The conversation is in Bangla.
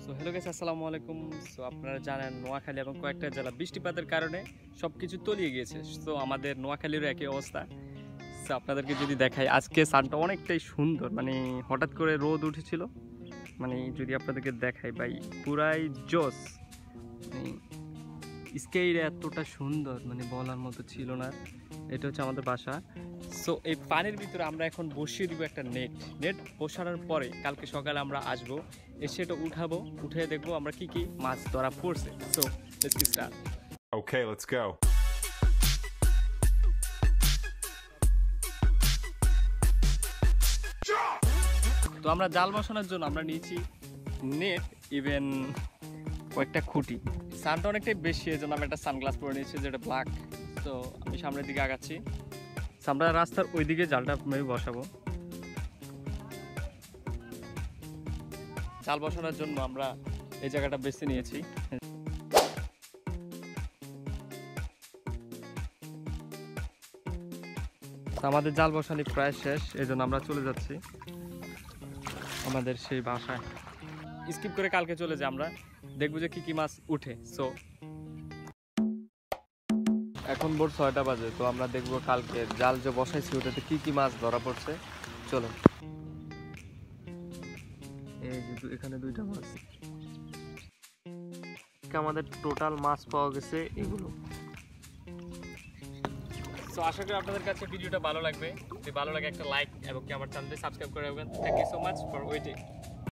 সো হ্যালো গাইস, আসসালামু আলাইকুম। সো আপনারা জানেন নোয়াখালী এবং কয়েকটা জেলা বৃষ্টিপাতের কারণে সব কিছু তলিয়ে গিয়েছে। সো আমাদের নোয়াখালীরও একই অবস্থা। সো আপনাদেরকে যদি দেখাই, আজকে সানটা অনেকটাই সুন্দর, মানে হঠাৎ করে রোদ উঠেছিল, মানে যদি আপনাদেরকে দেখাই ভাই পুরাই জোস, মানে স্কেইটা এতটা সুন্দর মানে বলার মতো ছিল না। এটা হচ্ছে আমাদের বাসা। সো এই পানির ভিতরে আমরা এখন বসিয়ে দিব একটা নেট বসানোর পরে কালকে সকালে আমরা আসবো, এসে এটা উঠাবো, উঠে দেখবো আমরা কি কি মাছ ধরা পড়ছে। So let's get start. Okay, let's go. তো আমরা জাল বসানোর জন্য আমরা নিয়েছি নেট, ইভেন কয়েকটা খুঁটি। সানটা অনেকটাই বেশি, এই জন্য আমি একটা সানগ্লাস পরে নিয়েছি যেটা ব্ল্যাক। তো আমি সামনের দিকে আগাচ্ছি। আমরা রাস্তার ওই দিকে জালটা আমি বসাবো। জাল বসানোর জন্য আমরা এই জায়গাটা বেছে নিয়েছি। আমাদের জাল বসানি প্রায় শেষ, এই জন্য আমরা চলে যাচ্ছি আমাদের সেই বাসায়। স্কিপ করে কালকে চলে যাই, আমরা দেখবো যে কি কি মাছ উঠে। সো এখন ভোর 6টা বাজে, তো আমরা দেখবো কালকে জাল যে বসাইছি ওটাতে কি কি মাছ ধরা পড়ছে। চলো, এই যে এখানে দুইটা মাছ, আমাদের টোটাল মাছ পাওয়া গেছে এগুলো। সো আশা করি আপনাদের কাছে ভিডিওটা ভালো লাগবে। যদি ভালো লাগে একটা লাইক এবং কি আমার চ্যানেলটি সাবস্ক্রাইব করে রাখবেন। Thank you so much for waiting.